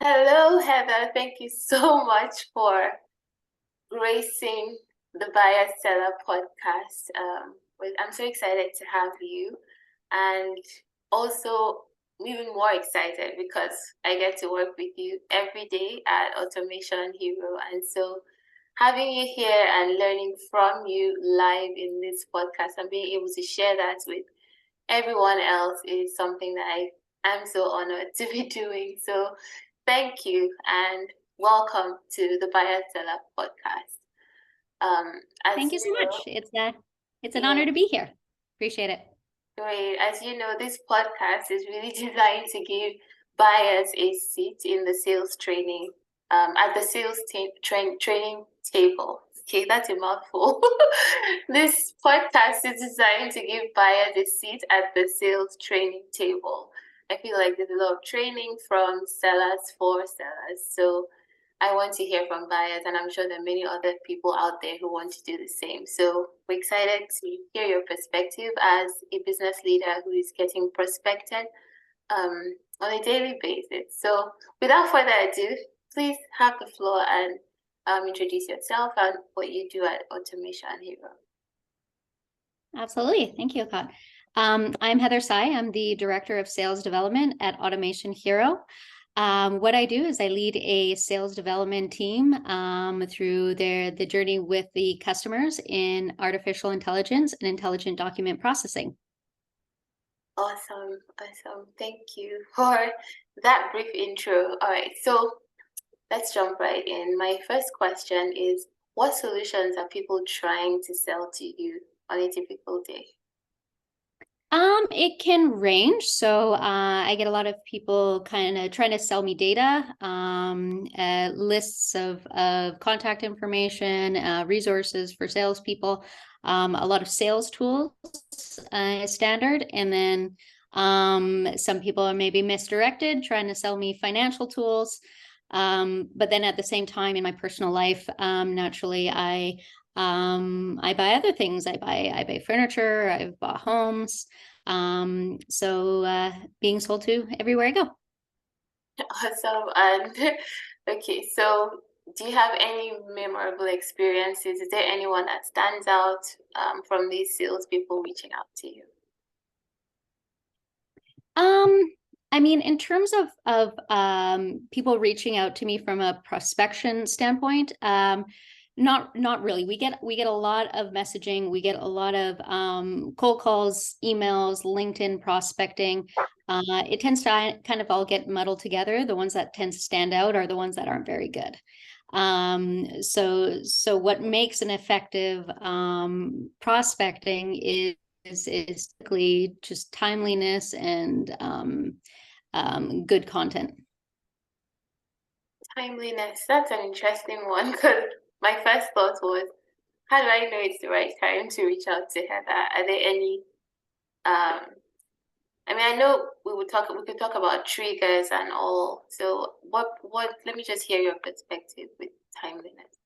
Hello, Heather. Thank you so much for gracing the Buyer Seller podcast. I'm so excited to have you, and also even more excited because I get to work with you every day at Automation Hero. And so having you here and learning from you live in this podcast and being able to share that with everyone else is something that I am so honored to be doing. So thank you and welcome to the Buyer Seller podcast. As Thank you so you know, much. It's an yeah, honor to be here. Appreciate it. great. As you know, this podcast is really designed to give buyers a seat in the sales training, at the sales training table. Okay, that's a mouthful. This podcast is designed to give buyers a seat at the sales training table. I feel like there's a lot of training from sellers for sellers. So I want to hear from buyers, and I'm sure there are many other people out there who want to do the same. So we're excited to hear your perspective as a business leader who is getting prospected on a daily basis. So without further ado, please have the floor and introduce yourself and what you do at Automation Hero. Absolutely. Thank you, Ukot. I'm Heather Sye. I'm the Director of Sales Development at Automation Hero. What I do is I lead a sales development team through the journey with the customers in artificial intelligence and intelligent document processing. Awesome, awesome. Thank you for that brief intro. All right, so let's jump right in. My first question is, what solutions are people trying to sell to you on a typical day? It can range. So I get a lot of people kind of trying to sell me data, lists of contact information, resources for salespeople, a lot of sales tools, standard, and then some people are maybe misdirected, trying to sell me financial tools. But then at the same time, in my personal life, naturally, I buy other things. I buy furniture. I've bought homes. So being sold to everywhere I go. Awesome. And okay, so do you have any memorable experiences? Is there anyone that stands out from these salespeople reaching out to you? Um, I mean, in terms of people reaching out to me from a prospection standpoint, not really. We get a lot of messaging. We get a lot of cold calls, emails, LinkedIn prospecting. It tends to kind of all get muddled together. The ones that tend to stand out are the ones that aren't very good. So what makes an effective prospecting is typically just timeliness and good content. Timeliness, that's an interesting one because my first thought was, how do I know it's the right time to reach out to Heather? Are there any I mean, I know we could talk about triggers and all. So let me just hear your perspective with timeliness.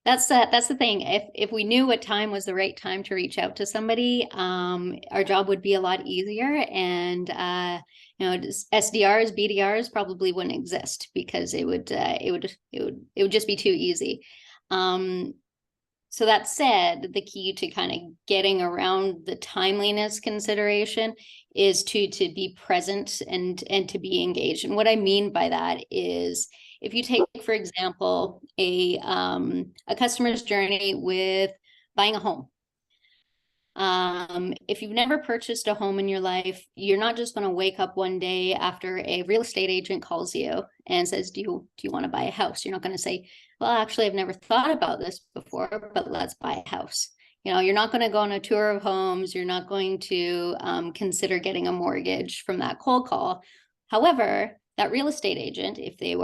That's the thing. If we knew what time was the right time to reach out to somebody, our job would be a lot easier. And SDRs, BDRs probably wouldn't exist because it would just be too easy. So that said, the key to kind of getting around the timeliness consideration is to be present and to be engaged. And what I mean by that is, if you take, for example, a customer's journey with buying a home. If you've never purchased a home in your life, you're not just going to wake up one day after a real estate agent calls you and says, do you want to buy a house? You're not going to say, well, actually, I've never thought about this before, but let's buy a house. You're not going to go on a tour of homes. You're not going to consider getting a mortgage from that cold call. However, that real estate agent, if they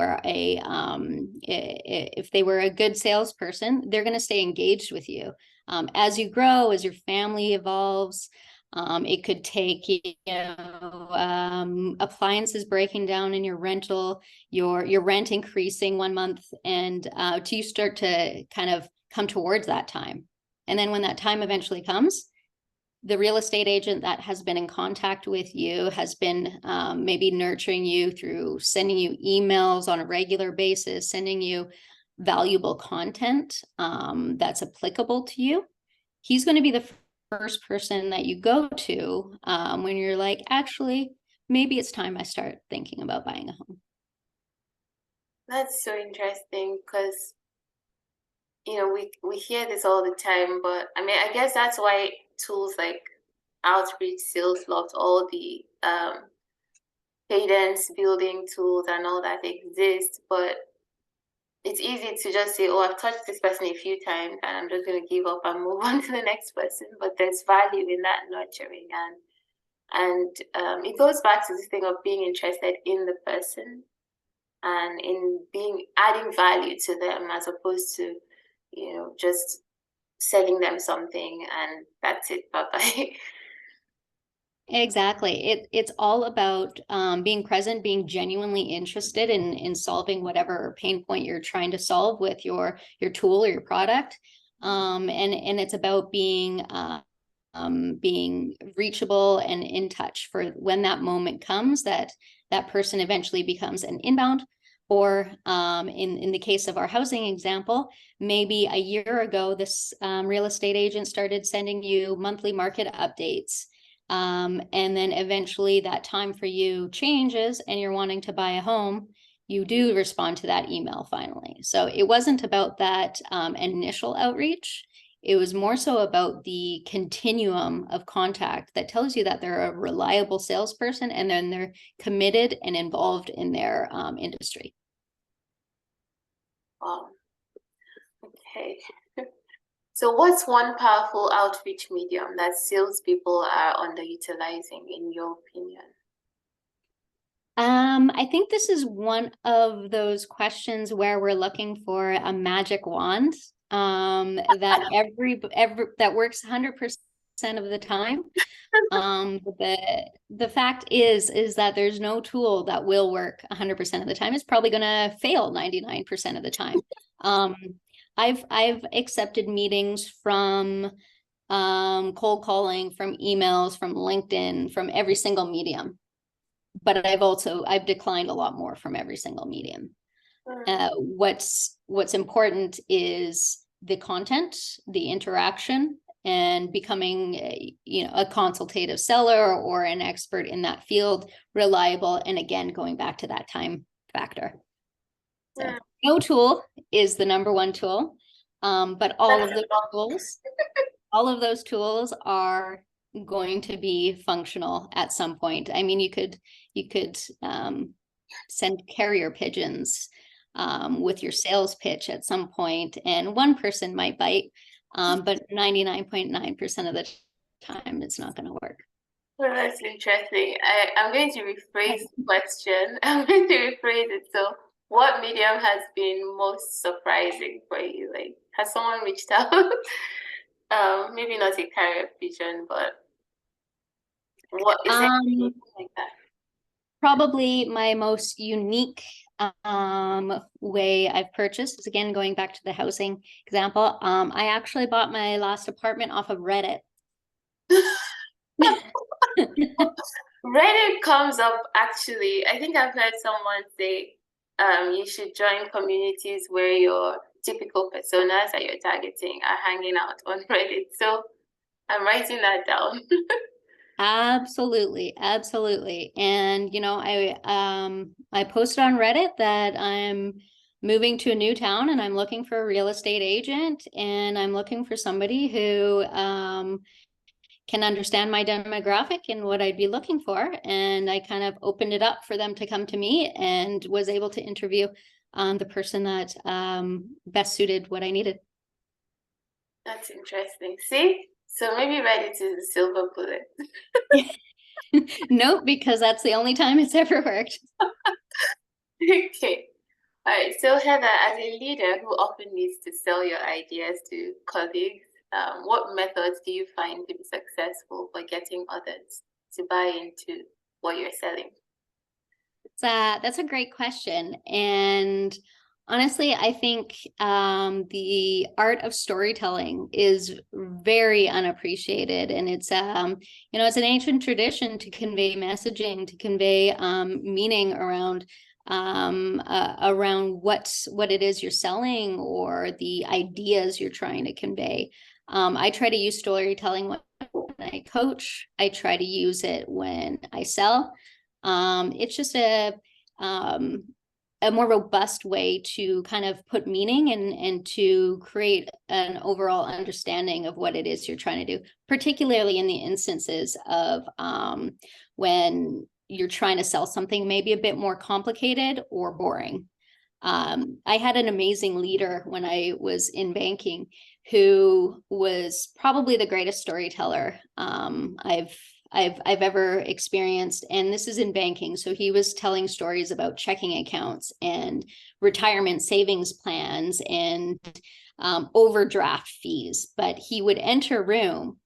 were a good salesperson, they're going to stay engaged with you. As you grow, as your family evolves, it could take appliances breaking down in your rental, your rent increasing 1 month, and till you start to kind of come towards that time. And then when that time eventually comes, the real estate agent that has been in contact with you has been maybe nurturing you through sending you emails on a regular basis, sending you valuable content that's applicable to you. He's going to be the first person that you go to when you're like, actually, maybe it's time I start thinking about buying a home. That's so interesting because, we hear this all the time, but I mean, I guess that's why tools like outreach, sales loft, all the cadence building tools and all that exist. But it's easy to just say, oh, I've touched this person a few times and I'm just going to give up and move on to the next person. But there's value in that nurturing. And it goes back to this thing of being interested in the person and in adding value to them as opposed to, just selling them something and that's it. Bye bye. Exactly. It's all about being present, being genuinely interested in solving whatever pain point you're trying to solve with your tool or your product. And it's about being reachable and in touch for when that moment comes that person eventually becomes an inbound. Or in the case of our housing example, maybe a year ago, this real estate agent started sending you monthly market updates. And then eventually that time for you changes and you're wanting to buy a home, you do respond to that email finally. So it wasn't about that initial outreach. It was more so about the continuum of contact that tells you that they're a reliable salesperson and then they're committed and involved in their industry. Okay. So what's one powerful outreach medium that salespeople are underutilizing, in your opinion? I think this is one of those questions where we're looking for a magic wand that that works 100% of the time. The fact is that there's no tool that will work 100% of the time. It's probably going to fail 99% of the time. I've accepted meetings from cold calling, from emails, from LinkedIn, from every single medium. But I've declined a lot more from every single medium. What's important is the content, the interaction, and becoming a consultative seller or an expert in that field, reliable, and again going back to that time factor. So no tool is the number one tool, but all of those tools are going to be functional at some point. I mean, you could send carrier pigeons with your sales pitch at some point, and one person might bite, but 99.9% of the time, it's not going to work. Well, that's interesting. I'm going to rephrase the question. I'm going to rephrase it. So, what medium has been most surprising for you? Like, has someone reached out? Maybe not a carrier pigeon, but what is it like that? Probably my most unique way I've purchased is, again, going back to the housing example. I actually bought my last apartment off of Reddit. Reddit comes up, actually. I think I've heard someone say you should join communities where your typical personas that you're targeting are hanging out on Reddit. So I'm writing that down. Absolutely. And I posted on Reddit that I'm moving to a new town and I'm looking for a real estate agent, and I'm looking for somebody who can understand my demographic and what I'd be looking for. And I kind of opened it up for them to come to me and was able to interview the person that best suited what I needed. That's interesting. See? So maybe Reddit is the silver bullet. Nope, because that's the only time it's ever worked. Okay. All right. So Heather, as a leader who often needs to sell your ideas to colleagues, what methods do you find to be successful for getting others to buy into what you're selling? That's a great question. And Honestly, I think the art of storytelling is very unappreciated, and it's an ancient tradition to convey messaging, to convey meaning around what it is you're selling or the ideas you're trying to convey. I try to use storytelling when I coach. I try to use it when I sell. It's just um, a more robust way to kind of put meaning and to create an overall understanding of what it is you're trying to do, particularly in the instances of when you're trying to sell something maybe a bit more complicated or boring. I had an amazing leader when I was in banking who was probably the greatest storyteller I've ever experienced. And this is in banking. So he was telling stories about checking accounts and retirement savings plans and overdraft fees. But he would enter a room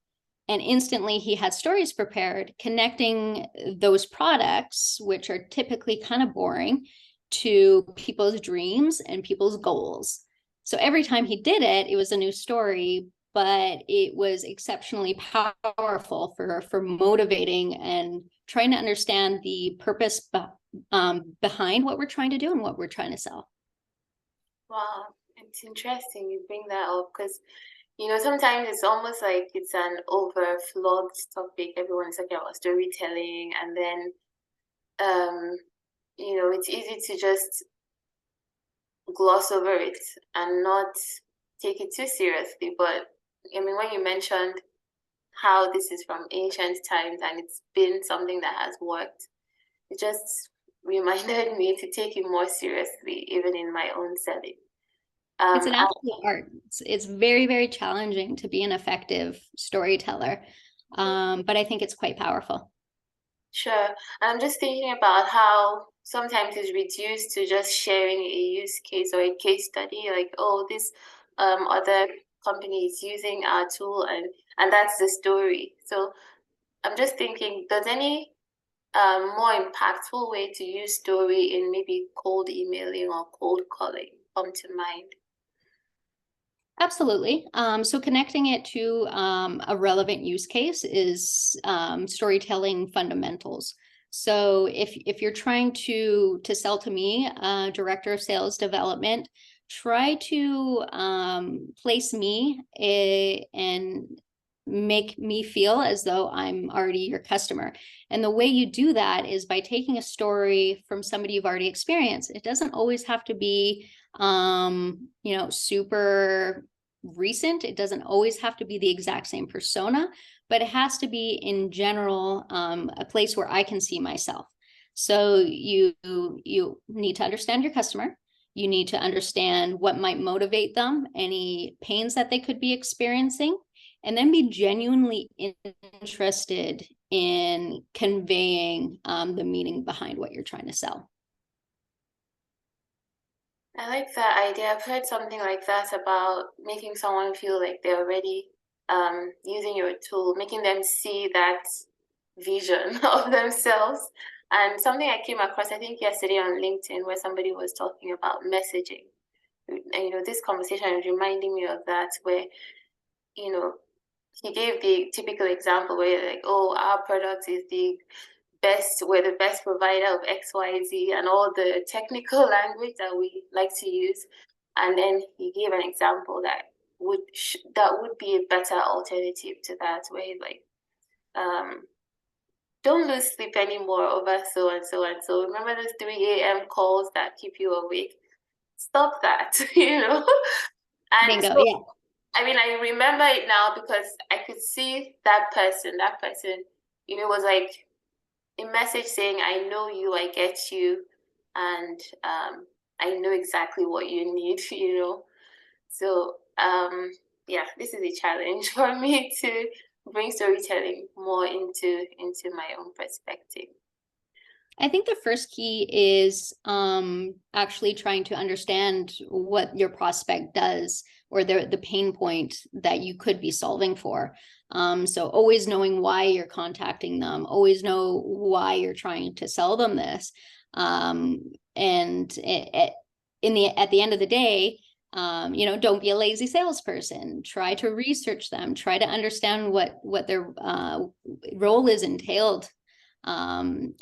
and instantly he had stories prepared connecting those products, which are typically kind of boring, to people's dreams and people's goals. So every time he did it, it was a new story, but it was exceptionally powerful for motivating and trying to understand the purpose behind what we're trying to do and what we're trying to sell. Wow, it's interesting you bring that up because sometimes it's almost like it's an overflogged topic. Everyone's talking about storytelling, and then it's easy to just gloss over it and not take it too seriously. But I mean, when you mentioned how this is from ancient times and it's been something that has worked, it just reminded me to take it more seriously, even in my own setting. It's an I, absolute art. It's very, very challenging to be an effective storyteller, but I think it's quite powerful. sure. I'm just thinking about how sometimes it's reduced to just sharing a use case or a case study, like, oh, this other company is using our tool, and that's the story. So I'm just thinking, does any more impactful way to use story in maybe cold emailing or cold calling come to mind? Absolutely. So connecting it to a relevant use case is storytelling fundamentals. So if you're trying to sell to me, director of sales development, try to place me and make me feel as though I'm already your customer. And the way you do that is by taking a story from somebody you've already experienced. It doesn't always have to be super recent. It doesn't always have to be the exact same persona, but it has to be in general a place where I can see myself. So you need to understand your customer. You need to understand what might motivate them, any pains that they could be experiencing, and then be genuinely interested in conveying the meaning behind what you're trying to sell. I like that idea. I've heard something like that about making someone feel like they're already using your tool, making them see that vision of themselves. And something I came across, I think yesterday on LinkedIn, where somebody was talking about messaging. And, this conversation is reminding me of that, where, you know, he gave the typical example where like, oh, our product is the best, we're the best provider of XYZ and all the technical language that we like to use. And then he gave an example that would be a better alternative to that, where he's like, don't lose sleep anymore over so and so and so. Remember those 3 a.m. calls that keep you awake? Stop that, And Bingo. so, Yeah. I mean, I remember it now because I could see that person, was like a message saying, I know you, I get you, and I know exactly what you need, So, yeah, this is a challenge for me to bring storytelling more into my own perspective. I think the first key is actually trying to understand what your prospect does or the pain point that you could be solving for. So always knowing why you're contacting them, always know why you're trying to sell them this. And at the end of the day, don't be a lazy salesperson. Try to research them. Try to understand what their role is entailed, and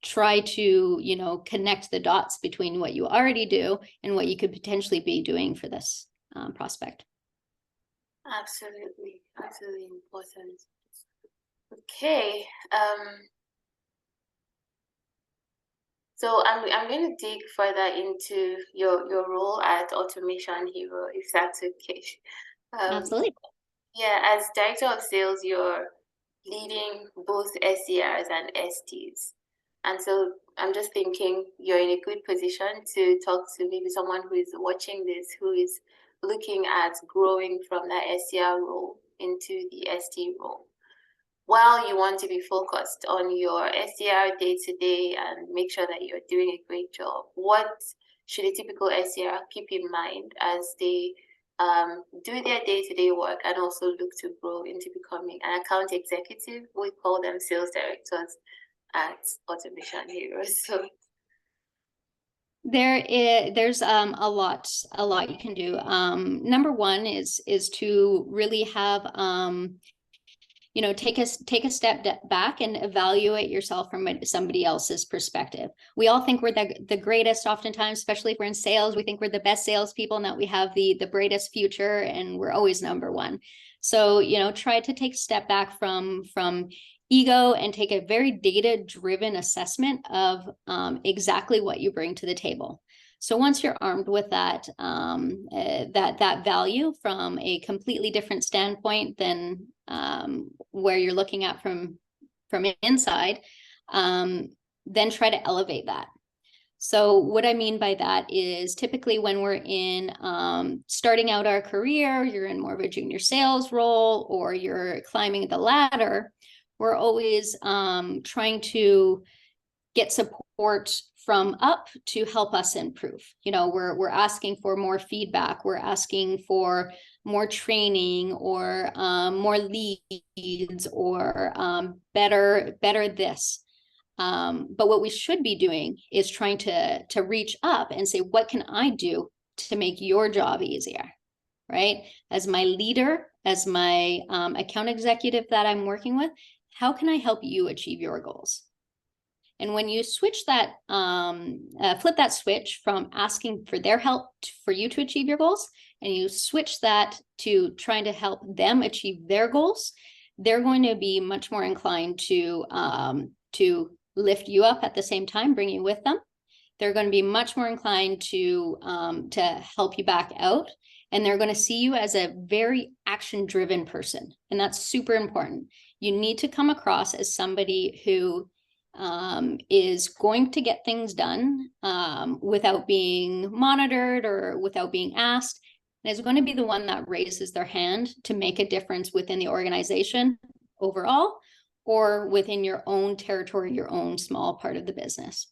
try to connect the dots between what you already do and what you could potentially be doing for this prospect. Absolutely, absolutely important. Okay. So I'm going to dig further into your role at Automation Hero, if that's okay. Absolutely. Yeah, as director of sales, you're leading both SDRs and SDs. And so I'm just thinking you're in a good position to talk to maybe someone who is watching this, who is looking at growing from that SDR role into the SD role. While you want to be focused on your SDR day to day and make sure that you're doing a great job, what should a typical SDR keep in mind as they do their day-to-day work and also look to grow into becoming an account executive? We call them sales directors at Automation Heroes. So there's a lot you can do. Number one is to really have take a step back and evaluate yourself from somebody else's perspective. We all think we're the greatest oftentimes, especially if we're in sales. We think we're the best salespeople and that we have the brightest future and we're always number one. So, try to take a step back from ego and take a very data-driven assessment of exactly what you bring to the table. So once you're armed with that that value from a completely different standpoint than where you're looking at from inside, then try to elevate that. So what I mean by that is typically when we're in starting out our career, you're in more of a junior sales role or you're climbing the ladder, we're always trying to get support from up to help us improve. We're asking for more feedback. We're asking for more training or more leads or better this. But what we should be doing is trying to reach up and say, what can I do to make your job easier, right? As my leader, as my account executive that I'm working with, how can I help you achieve your goals? And when you switch that, flip that switch from asking for their help for you to achieve your goals, and you switch that to trying to help them achieve their goals, they're going to be much more inclined to lift you up at the same time, bring you with them. They're going to be much more inclined to help you back out. And they're going to see you as a very action-driven person. And that's super important. You need to come across as somebody who is going to get things done without being monitored or without being asked, and is going to be the one that raises their hand to make a difference within the organization overall or within your own territory, your own small part of the business.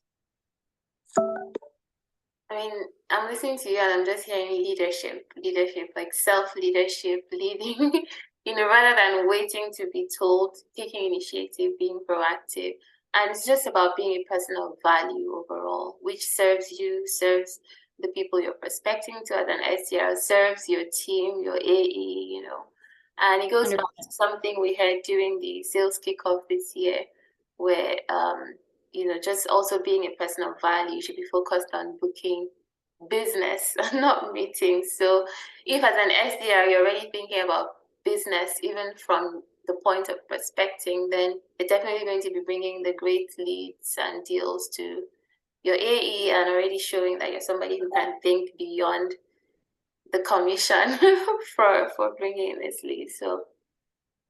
I mean, I'm listening to you and I'm just hearing leadership, like self-leadership, leading, rather than waiting to be told, taking initiative, being proactive. And it's just about being a person of value overall, which serves you, serves the people you're prospecting to as an SDR, serves your team, your AE, And it goes back to something we heard during the sales kickoff this year, where, just also being a person of value, you should be focused on booking business, not meetings. So if as an SDR, you're already thinking about business, even from the point of prospecting, then it's definitely going to be bringing the great leads and deals to your AE and already showing that you're somebody who can think beyond the commission for bringing in this lead. So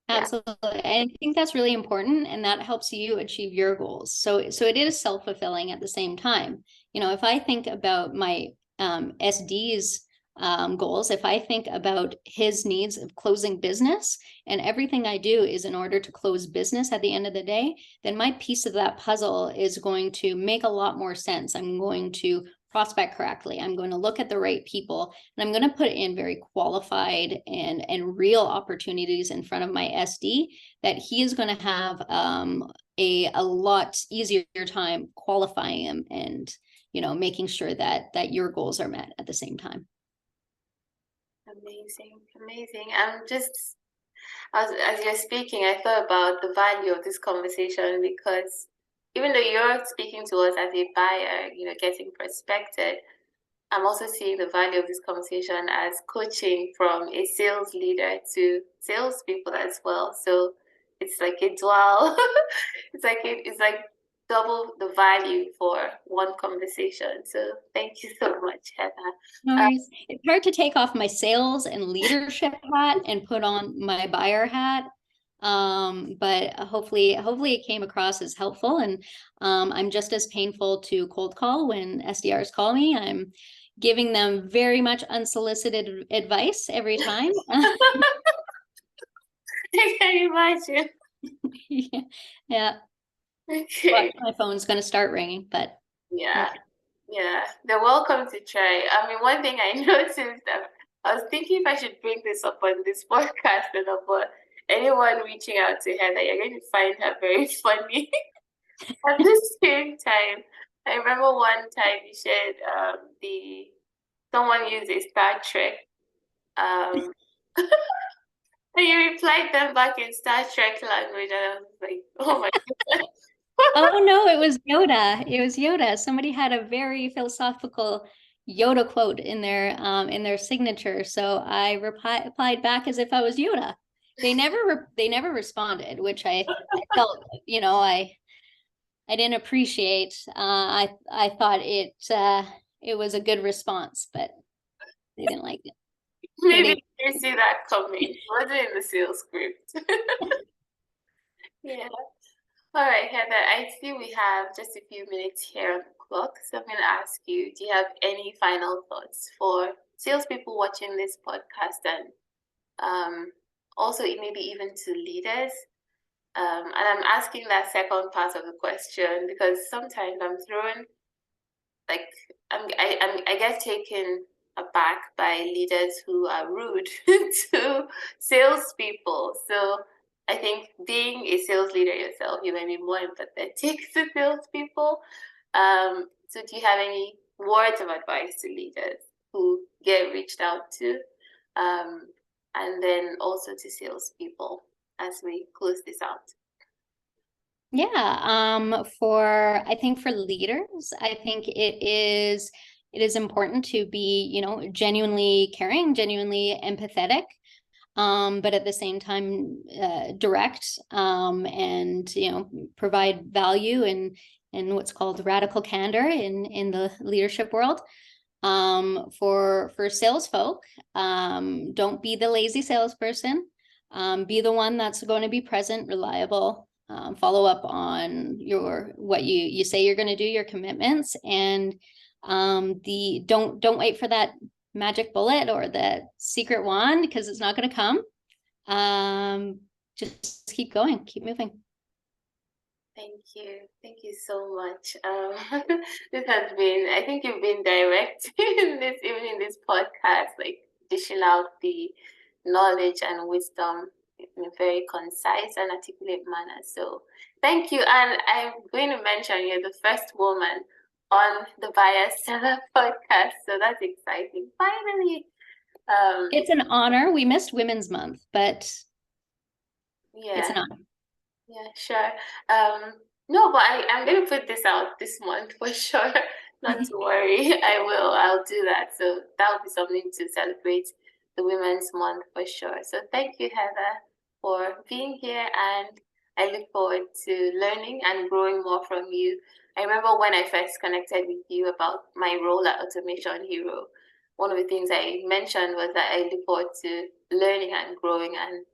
yeah. Absolutely. I think that's really important, and that helps you achieve your goals. So it is self-fulfilling at the same time. If I think about my SD's goals, if I think about his needs of closing business and everything I do is in order to close business at the end of the day, then my piece of that puzzle is going to make a lot more sense. I'm going to prospect correctly. I'm going to look at the right people, and I'm going to put in very qualified and real opportunities in front of my SD that he is going to have a lot easier time qualifying him and making sure that your goals are met at the same time. Amazing, amazing. As you're speaking, I thought about the value of this conversation, because even though you're speaking to us as a buyer, getting perspective, I'm also seeing the value of this conversation as coaching from a sales leader to salespeople as well. So it's like a dual, it's like double the value for one conversation. So thank you so much, Heather. No worries. It's hard to take off my sales and leadership hat and put on my buyer hat. But hopefully it came across as helpful. And I'm just as painful to cold call when SDRs call me. I'm giving them very much unsolicited advice every time. I can imagine. Yeah. Okay. My phone's going to start ringing, but Yeah. Yeah, they're welcome to try. I mean, one thing I noticed that I was thinking if I should bring this up on this podcast, but anyone reaching out to her, that you're going to find her very funny. At the same time, I remember one time you shared someone used a Star Trek, and you replied them back in Star Trek language, and I was like, oh my god. oh no, it was Yoda. It was Yoda. Somebody had a very philosophical Yoda quote in their signature. So I replied back as if I was Yoda. They never responded, which I felt, I didn't appreciate. I thought it was a good response, but they didn't like it. Maybe you see that coming. It wasn't in the sales script. Yeah. All right, Heather, I see we have just a few minutes here on the clock. So I'm going to ask you, do you have any final thoughts for salespeople watching this podcast, and also maybe even to leaders? And I'm asking that second part of the question because sometimes I'm thrown, like, I get taken aback by leaders who are rude to salespeople. So I think being a sales leader yourself, you may be more empathetic to salespeople. So do you have any words of advice to leaders who get reached out to, and then also to salespeople as we close this out? Yeah, I think for leaders, I think it is important to be, genuinely caring, genuinely empathetic, but at the same time, direct, and, provide value in what's called radical candor in the leadership world. For sales folk, don't be the lazy salesperson. Be the one that's going to be present, reliable, follow up on what you say you're going to do, your commitments, and don't wait for that magic bullet or the secret wand, because it's not going to come. Just keep going, keep moving. Thank you so much. This has been, I think you've been direct in this podcast, like dishing out the knowledge and wisdom in a very concise and articulate manner. So thank you. And I'm going to mention you're the first woman on the Buyer Seller podcast. So that's exciting. Finally. It's an honor. We missed Women's Month, but yeah. It's an honor. Yeah, sure. No, but I'm going to put this out this month for sure. Not to worry. I'll do that. So that will be something to celebrate the Women's Month for sure. So thank you, Heather, for being here, and I look forward to learning and growing more from you. I remember when I first connected with you about my role at Automation Hero, one of the things I mentioned was that I look forward to learning and growing, and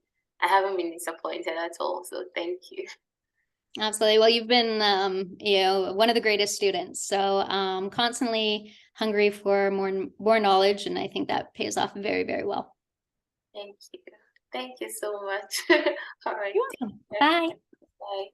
I haven't been disappointed at all. So thank you. Absolutely. Well, you've been, one of the greatest students. So constantly hungry for more knowledge, and I think that pays off very, very well. Thank you. Thank you so much. All right. You're welcome. Bye. Bye.